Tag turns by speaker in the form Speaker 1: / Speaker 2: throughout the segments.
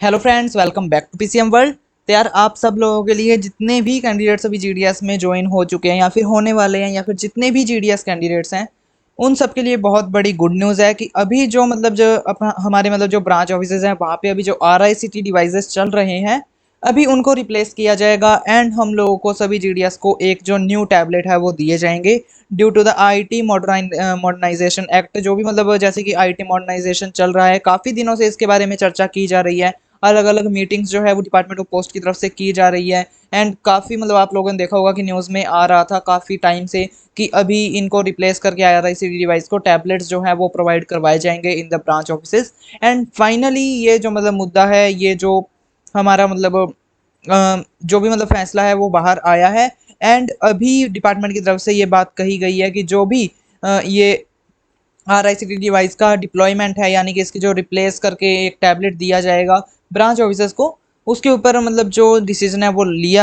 Speaker 1: Hello friends, welcome back to PCM world. तो यार आप सब लोगों के लिए जितने भी कैंडिडेट्स अभी जीडीएस में ज्वाइन हो चुके हैं या फिर होने वाले हैं या फिर जितने भी जीडीएस कैंडिडेट्स हैं उन सब के लिए बहुत बड़ी गुड न्यूज़ है कि अभी जो जो अपना हमारे जो ब्रांच ऑफिसेज हैं वहाँ पे अभी जो आरआईसीटी डिवाइसेस चल रहे हैं अभी उनको रिप्लेस किया जाएगा एंड हम लोगों को सभी जीडीएस को एक जो न्यू टैबलेट है वो दिए जाएंगे due to the IT modernisation act. जो भी जैसे कि आईटी मॉडर्नाइजेशन चल रहा है, काफ़ी दिनों से इसके बारे में चर्चा की जा रही है। अलग अलग मीटिंग्स जो है वो डिपार्टमेंट ऑफ पोस्ट की तरफ से की जा रही है एंड काफ़ी आप लोगों ने देखा होगा कि न्यूज़ में आ रहा था काफ़ी टाइम से कि अभी इनको रिप्लेस करके आरआईसीटी डिवाइस को टैबलेट्स जो है वो प्रोवाइड करवाए जाएंगे in the branch offices. And finally ये जो मुद्दा है, ये जो हमारा जो भी फैसला है वो बाहर आया है एंड अभी डिपार्टमेंट की तरफ से ये बात कही गई है कि जो भी ये आरआईसीटी डिवाइस का डिप्लॉयमेंट है, यानी कि इसकी जो रिप्लेस करके एक टैबलेट दिया जाएगा ब्रांच ऑफिसर्स को, उसके ऊपर जो डिसीजन है वो ले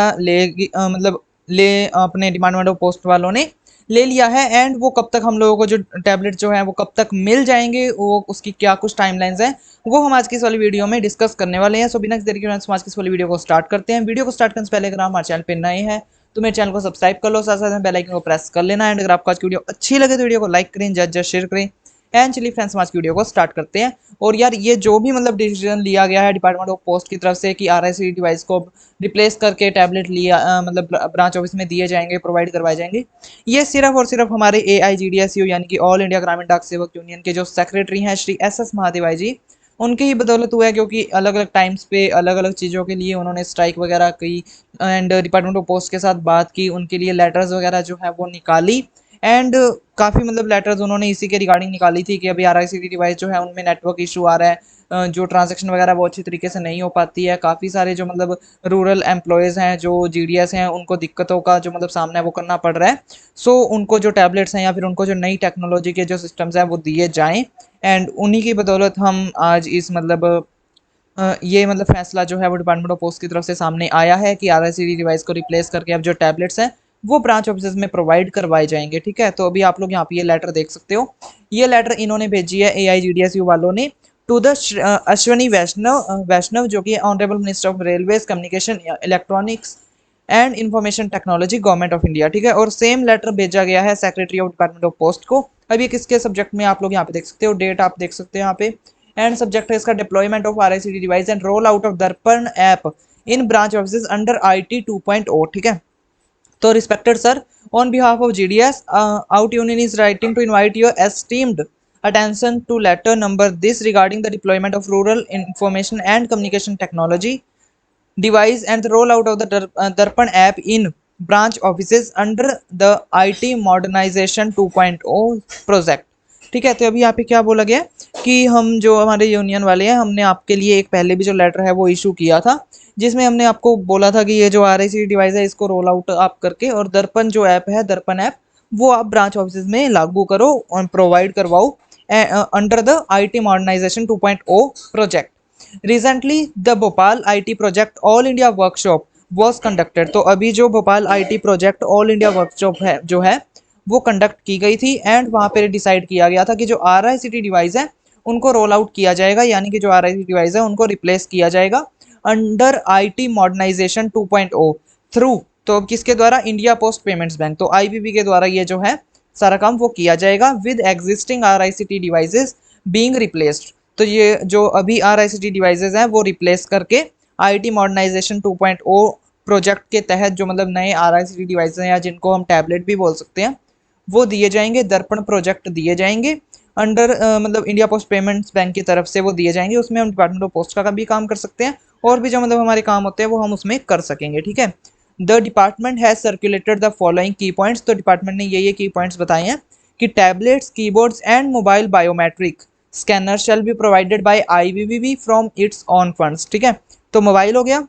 Speaker 1: अपने डिपार्टमेंट ऑफ पोस्ट वालों ने ले लिया है। एंड वो कब तक हम लोगों को जो टैबलेट जो है वो कब तक मिल जाएंगे, वो उसकी क्या कुछ टाइमलाइंस हैं, वो हम आज की इस वाली वीडियो में डिस्कस करने वाले हैं। सो बिना किसी तरीके से आज की इस वाली वीडियो को स्टार्ट करते हैं। वीडियो को स्टार्ट करने से पहले अगर आप हमारे चैनल पर नए हैं तो मेरे चैनल को सब्सक्राइब कर लो, साथ साथ में बेल आइकन को प्रेस कर लेना। एंड अगर आपको आज की वीडियो अच्छी लगे तो वीडियो को लाइक करें, ज्यादा शेयर करें। एंड चलिए फ्रेंड्स, हम आज की वीडियो को स्टार्ट करते हैं। और यार ये जो भी डिसीजन लिया गया है डिपार्टमेंट ऑफ पोस्ट की तरफ से कि आरआईसीटी डिवाइस को रिप्लेस करके टैबलेट लिया ब्रांच ऑफिस में दिए जाएंगे, प्रोवाइड करवाए जाएंगे, ये सिर्फ और सिर्फ हमारे AIGDSU यानी कि ऑल इंडिया ग्रामीण डाक सेवक यूनियन के जो सेक्रेटरी हैं श्री SS महादेवाई जी, उनकी ही बदौलत हुआ है, क्योंकि अलग अलग टाइम्स पे अलग अलग चीज़ों के लिए उन्होंने स्ट्राइक वगैरह की एंड डिपार्टमेंट ऑफ पोस्ट के साथ बात की, उनके लिए लेटर्स वगैरह जो है वो निकाली। एंड काफ़ी लेटर्स उन्होंने इसी के रिगार्डिंग निकाली थी कि अभी आरआईसीटी डिवाइस जो है उनमें नेटवर्क इशू आ रहा है, जो ट्रांजैक्शन वगैरह वो अच्छी तरीके से नहीं हो पाती है। काफ़ी सारे जो रूरल एम्प्लॉयज़ हैं, जो जीडीएस हैं, उनको दिक्कतों का जो सामना है वो करना पड़ रहा है। सो उनको जो टैबलेट्स हैं या फिर उनको जो नई टेक्नोलॉजी के जो सिस्टम्स हैं वो दिए जाएँ। एंड उन्हीं की बदौलत हम आज इस ये फैसला जो है वो डिपार्टमेंट ऑफ पोस्ट की तरफ से सामने आया है कि आरआईसीटी डिवाइस को रिप्लेस करके अब जो टैबलेट्स हैं वो ब्रांच ऑफिस में प्रोवाइड करवाए जाएंगे। ठीक है, तो अभी आप लोग यहाँ पे ये लेटर देख सकते हो। ये लेटर इन्होंने भेजी है AIGDSU वालों ने टू द अश्वनी वैष्णव जो कि honourable minister of railways communication electronics and information technology government of India. ठीक है, और सेम लेटर भेजा गया है secretary of department of post को। अब ये किसके सब्जेक्ट में आप लोग यहाँ पे देख सकते हो, डेट आप देख सकते हो यहाँ पे। एंड सब्जेक्ट है इसका deployment of RICT device and roll out of Darpan app in branch office under IT 2.0। ठीक है, तो respected sir, on behalf of GDS, Out Union is writing to invite your esteemed attention to letter number this regarding the deployment of rural information and communication technology device and the rollout of the Darpan app in branch offices under the IT modernization 2.0 project। ठीक है, तो अभी यहाँ पे क्या बोला गया कि हम जो हमारे यूनियन वाले हैं, हमने आपके लिए एक पहले भी जो लेटर है वो इशू किया था, जिसमें हमने आपको बोला था कि ये जो RIC डिवाइस है इसको रोल आउट आप करके और दर्पण जो ऐप है, दर्पण ऐप, वो आप ब्रांच ऑफिस में लागू करो और प्रोवाइड करवाओ under the IT modernisation 2.0 project. Recently the Bhopal IT project all India workshop was conducted. तो अभी जो Bhopal IT project all India workshop है जो है वो कंडक्ट की गई थी एंड वहाँ पे डिसाइड किया गया था कि जो RICT डिवाइस है उनको रोल आउट किया जाएगा, यानी कि जो RICT डिवाइस है उनको रिप्लेस किया जाएगा अंडर IT मॉडर्नाइजेशन 2.0 थ्रू, तो किसके द्वारा, इंडिया पोस्ट पेमेंट्स बैंक, तो IPP के द्वारा ये जो है सारा काम वो किया जाएगा with existing RICT devices being replaced. तो ये जो अभी RICT डिवाइसेस हैं वो रिप्लेस करके IT मॉडर्नाइजेशन 2.0 प्रोजेक्ट के तहत जो नए RICT डिवाइसेस हैं या जिनको हम टैबलेट भी बोल सकते हैं वो दिए जाएंगे, दर्पण प्रोजेक्ट दिए जाएंगे under India post payments bank की तरफ से वो दिए जाएंगे। उसमें हम डिपार्टमेंट ऑफ पोस्ट का भी काम कर सकते हैं और भी जो हमारे काम होते हैं वो हम उसमें कर सकेंगे। ठीक है, the department has circulated the following की पॉइंट्स। तो डिपार्टमेंट ने ये की पॉइंट्स बताए हैं कि tablets, keyboards and mobile biometric scanner shall be provided by IPPB from its on funds. ठीक है, तो मोबाइल हो गया,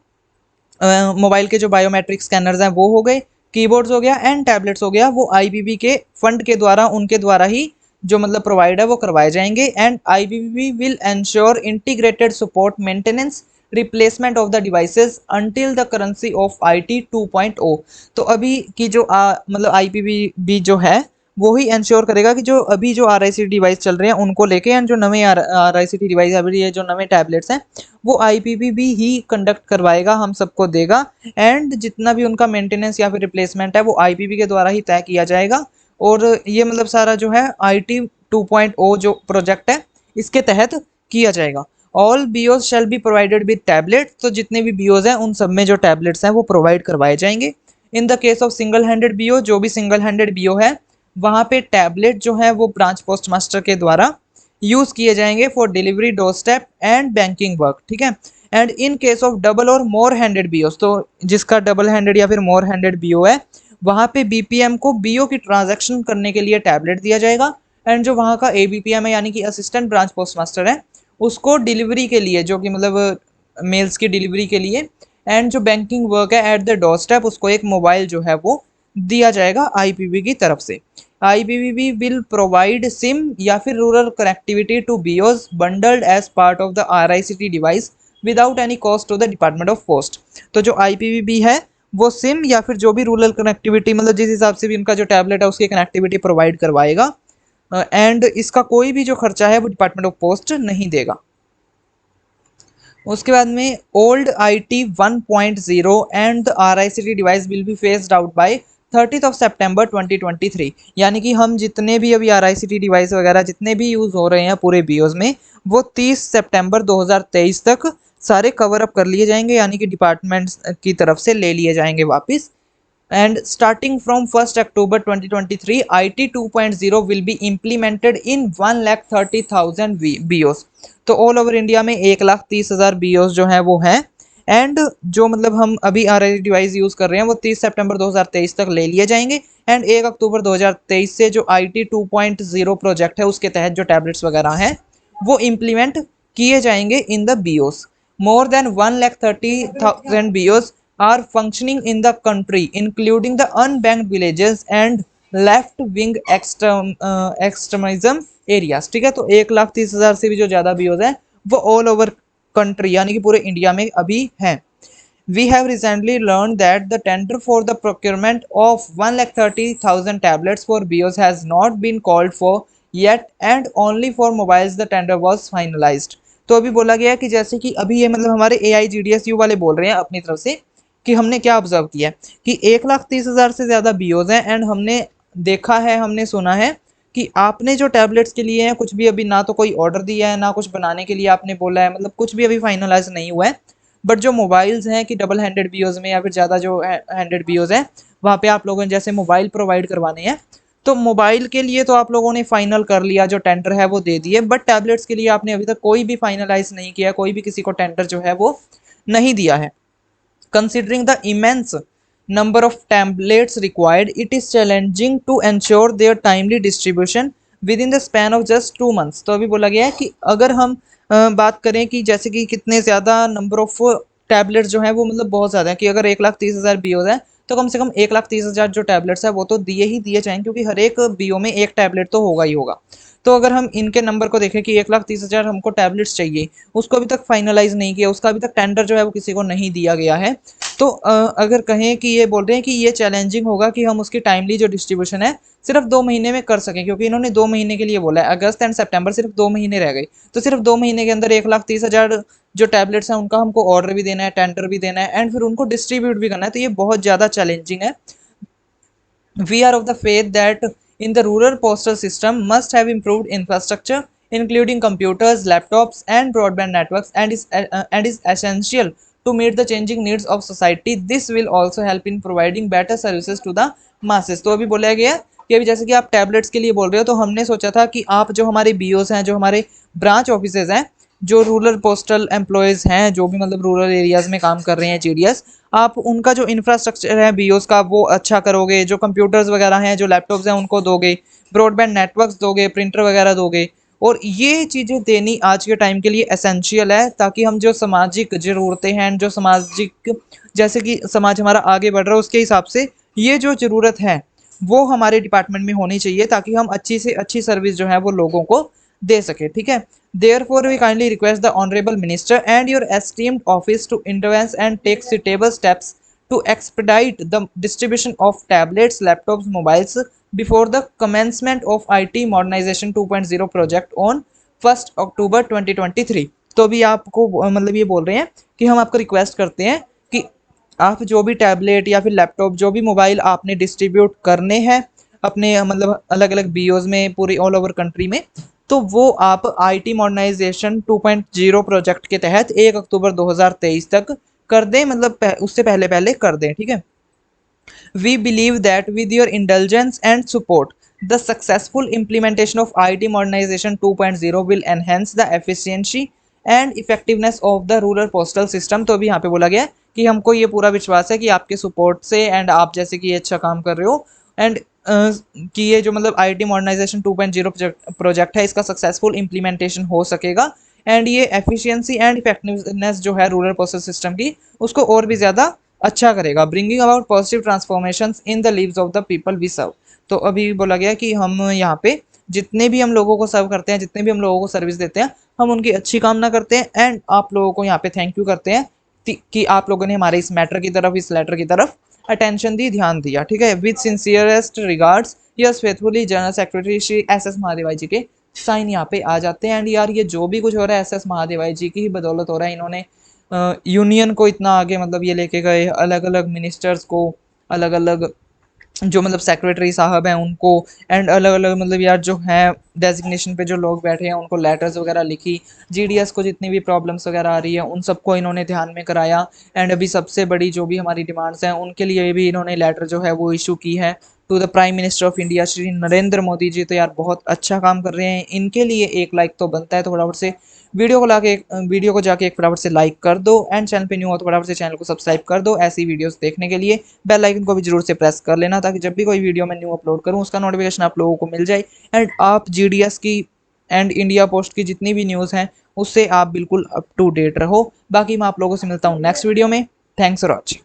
Speaker 1: मोबाइल के जो बायोमेट्रिक स्कैनर्स हैं वो हो गए, कीबोर्ड्स हो गया एंड टैबलेट्स हो गया, वो IPPB के फंड के द्वारा, उनके द्वारा ही जो प्रोवाइड है वो करवाए जाएंगे। And IPPB will ensure integrated support maintenance replacement of the devices until the currency of IT 2.0। तो अभी की जो IPPB जो है वो ही इंश्योर करेगा कि जो अभी जो RICD डिवाइस चल रहे हैं उनको लेके, एंड जो नए RICD डिवाइस अभी ये जो नए टैबलेट्स हैं वो IPPB ही कंडक्ट करवाएगा, हम सबको देगा, एंड जितना भी उनका मेंटेनेंस या फिर रिप्लेसमेंट है वो IPP के द्वारा ही तय किया जाएगा। और ये मतलब सारा जो है IT 2.0 जो प्रोजेक्ट है इसके तहत किया जाएगा। All BOs shall be provided with tablet, तो जितने भी BOs हैं उन सब में जो टैबलेट्स हैं वो प्रोवाइड करवाए जाएंगे। In the case of single handed BO, जो भी सिंगल हैंडेड BO है वहाँ पे टैबलेट जो है वो ब्रांच पोस्ट मास्टर के द्वारा यूज किए जाएंगे for delivery, door step and banking work, ठीक है। And in case of double और मोर हैंडेड BOs, तो जिसका डबल हैंडेड या फिर मोर हैंडेड BO है वहाँ पे BPM को BO की ट्रांजैक्शन करने के लिए टैबलेट दिया जाएगा, एंड जो वहाँ का ABPM है यानी कि असिस्टेंट ब्रांच पोस्ट मास्टर है उसको डिलीवरी के लिए, जो कि मतलब मेल्स की डिलीवरी के लिए, एंड जो बैंकिंग वर्क है एट द डोर स्टेप उसको एक मोबाइल जो है वो दिया जाएगा IPP की तरफ से। IPPB विल प्रोवाइड सिम या फिर rural connectivity to BOs bundled as part of the RICD device without any cost to the department of post. तो जो IPPB है वो सिम या फिर जो भी रूरल कनेक्टिविटी, मतलब जिस हिसाब से भी उनका जो टैबलेट है उसकी कनेक्टिविटी प्रोवाइड करवाएगा, एंड इसका कोई भी जो खर्चा है वो डिपार्टमेंट ऑफ पोस्ट नहीं देगा। उसके बाद में old IT 1.0 and the RICD device will be faced out by 30th of September 2023, यानी कि हम जितने भी अभी RICD डिवाइस वगैरह जितने भी यूज़ हो रहे हैं पूरे BOs में वो 30 सितंबर 2023 तक सारे कवर अप कर लिए जाएंगे, यानी कि डिपार्टमेंट्स की तरफ से ले लिए जाएंगे वापस। And starting from 1st October 2023, IT 2.0 will be implemented in 1,30,000 BOs। तो ऑल ओवर इंडिया में 1,30,000 BOs जो हैं वो हैं, एंड जो मतलब हम अभी RICD डिवाइस यूज़ कर रहे हैं वो 30 सितंबर 2023 तक ले लिए जाएंगे, एंड 1 अक्टूबर 2023 से जो IT 2.0 प्रोजेक्ट है उसके तहत जो टैबलेट्स वगैरह हैं वो इम्प्लीमेंट किए जाएंगे in the BOs। More than 1,30,000 BOs are functioning in the country, including the unbanked villages and left-wing extremism areas, ठीक है। तो 1,30,000 से भी जो ज़्यादा BOs हैं वो ऑल ओवर कंट्री यानी कि पूरे इंडिया में अभी हैं। We have recently learned that the tender for the procurement of 1,30,000 tablets for BOs has not been called for yet, and only for mobiles the tender was finalized। तो अभी बोला गया कि जैसे कि अभी ये मतलब हमारे AIGDSU वाले बोल रहे हैं अपनी तरफ से कि हमने क्या ऑब्जर्व किया है कि 1,30,000 से ज़्यादा BOs हैं, एंड हमने देखा है, हमने सुना है कि आपने जो टैबलेट्स के लिए हैं कुछ भी अभी ना तो कोई ऑर्डर दिया है ना कुछ बनाने के लिए आपने बोला है, मतलब कुछ भी अभी फाइनलाइज नहीं हुआ है। बट जो मोबाइल्स हैं कि डबल हैंडेड BOs में या फिर ज़्यादा जो हैंडेड BOs हैं वहाँ पे आप लोगों ने जैसे मोबाइल प्रोवाइड करवाने हैं, तो मोबाइल के लिए तो आप लोगों ने फाइनल कर लिया, जो टेंडर है वो दे दिए, बट टैबलेट्स के लिए आपने अभी तक कोई भी फाइनलाइज नहीं किया, कोई भी किसी को टेंडर जो है वो नहीं दिया है। Considering the immense number of tablets required, it is challenging to ensure their timely distribution within the span of just 2 months। तो अभी बोला गया है कि अगर हम बात करें कि जैसे कि कितने ज़्यादा नंबर ऑफ टैबलेट्स जो हैं वो मतलब बहुत ज़्यादा है कि अगर 1,30,000 BOs हैं तो कम से कम 1,30,000 जो टैबलेट्स है वो तो दिए ही दिए जाएंगे, क्योंकि हर एक BO में एक टैबलेट तो होगा ही होगा। तो अगर हम इनके नंबर को देखें कि 1,30,000 हमको टैबलेट्स चाहिए, उसको अभी तक फाइनलाइज नहीं किया, उसका अभी तक टेंडर जो है वो किसी को नहीं दिया गया है, तो अगर कहें कि ये बोल रहे हैं कि ये चैलेंजिंग होगा कि हम उसकी टाइमली जो डिस्ट्रीब्यूशन है सिर्फ 2 महीने में कर सकें, क्योंकि इन्होंने 2 महीने के लिए बोला है, अगस्त एंड सितंबर सिर्फ 2 महीने रह गए, तो सिर्फ 2 महीने के अंदर 1,30,000 जो टैबलेट्स हैं उनका हमको ऑर्डर भी देना है, टेंडर भी देना है, एंड फिर उनको डिस्ट्रीब्यूट भी करना है, तो ये बहुत ज़्यादा चैलेंजिंग है। We are of the faith that in the rural postal system must have improved infrastructure, including computers, laptops, and broadband networks, and is essential to meet the changing needs of society. This will also help in providing better services to the masses। तो अभी बोला गया कि अभी जैसे कि आप tablets के लिए बोल रहे हो, तो हमने सोचा था कि आप जो हमारे BOs हैं, जो हमारे ब्रांच ऑफिसेज हैं, जो रूरल पोस्टल एम्प्लॉयज़ हैं, जो भी मतलब रूरल एरियाज़ में काम कर रहे हैं GDS, आप उनका जो इंफ्रास्ट्रक्चर है BOs का वो अच्छा करोगे, जो कंप्यूटर्स वगैरह हैं, जो लैपटॉप्स हैं उनको दोगे, ब्रॉडबैंड नेटवर्क्स दोगे, प्रिंटर वगैरह दोगे, और ये चीज़ें देनी आज के टाइम के लिए एसेंशियल है, ताकि हम जो सामाजिक ज़रूरतें हैं, जो सामाजिक जैसे कि समाज हमारा आगे बढ़ रहा है उसके हिसाब से ये जो ज़रूरत है वो हमारे डिपार्टमेंट में होनी चाहिए, ताकि हम अच्छी से अच्छी सर्विस जो है वो लोगों को दे सके, ठीक है। Therefore, we kindly request the Honorable Minister and your esteemed office to intervene and take suitable steps to expedite the distribution of tablets, laptops, mobiles before the commencement of IT modernisation 2.0 project on 1 October 2023। तो अभी आपको मतलब ये बोल रहे हैं कि हम आपको रिक्वेस्ट करते हैं कि आप जो भी टैबलेट या फिर लैपटॉप जो भी मोबाइल आपने डिस्ट्रीब्यूट करने हैं अपने मतलब अलग अलग बीओज में पूरी ऑल ओवर कंट्री में, तो वो आप IT मॉडर्नाइजेशन 2.0 प्रोजेक्ट के तहत 1 अक्टूबर 2023 तक कर दें, मतलब उससे पहले पहले कर दें, ठीक है। We believe that with your indulgence and support, the successful implementation of IT modernization 2.0 will enhance the efficiency and effectiveness of the rural postal system। तो अभी यहाँ पे बोला गया है कि हमको ये पूरा विश्वास है कि आपके सपोर्ट से एंड आप जैसे कि ये अच्छा काम कर रहे हो एंड कि ये जो मतलब IT मॉडर्नाइजेशन 2.0 प्रोजेक्ट है इसका सक्सेसफुल इम्प्लीमेंटेशन हो सकेगा एंड ये एफिशिएंसी एंड इफेक्टिवनेस जो है रूरल पोस्टल सिस्टम की उसको और भी ज़्यादा अच्छा करेगा, bringing about positive transformation in the lives of the people we serve. तो अभी बोला गया कि हम यहाँ पे जितने भी हम लोगों को सर्व करते हैं, जितने भी हम लोगों को सर्विस देते हैं, हम उनकी अच्छी कामना करते हैं एंड आप लोगों को यहाँ पे थैंक यू करते हैं कि आप लोगों ने हमारे इस मैटर की तरफ, इस लेटर की तरफ अटेंशन दी, ध्यान दिया, ठीक है। With sincerest regards yours faithfully general secretary Shri SS Mahadevai ji के साइन यहाँ पे आ जाते हैं। एंड यार ये जो भी कुछ हो रहा है SS महादेवाई जी की ही बदौलत हो रहा है। इन्होंने यूनियन को इतना आगे मतलब ये लेके गए, अलग अलग मिनिस्टर्स को, अलग अलग जो मतलब सेक्रेटरी साहब हैं उनको एंड अलग अलग मतलब यार जो हैं डेजिग्नेशन पे जो लोग बैठे हैं उनको लेटर्स वगैरह लिखी, GDS को जितनी भी प्रॉब्लम्स वगैरह आ रही है उन सबको इन्होंने ध्यान में कराया एंड अभी सबसे बड़ी जो भी हमारी डिमांड्स हैं उनके लिए भी इन्होंने लेटर जो है वो इशू की है to the prime minister of India Shri Narendra Modi ji. तो यार बहुत अच्छा काम कर रहे हैं, इनके लिए एक लाइक तो बनता है। तो फटाफट से वीडियो को जाके एक फटाफट से लाइक कर दो एंड चैनल पे न्यू हो तो फटाफट से चैनल को सब्सक्राइब कर दो ऐसी वीडियोस देखने के लिए। बेल आइकन को भी जरूर से प्रेस कर लेना ताकि जब भी कोई वीडियो मैं न्यू अपलोड करूँ उसका नोटिफिकेशन आप लोगों को मिल जाए एंड आप GDS की एंड इंडिया पोस्ट की जितनी भी न्यूज़ हैं उससे आप बिल्कुल अप टू डेट रहो। बाकी मैं आप लोगों से मिलता हूँ नेक्स्ट वीडियो में। Thanks for watching.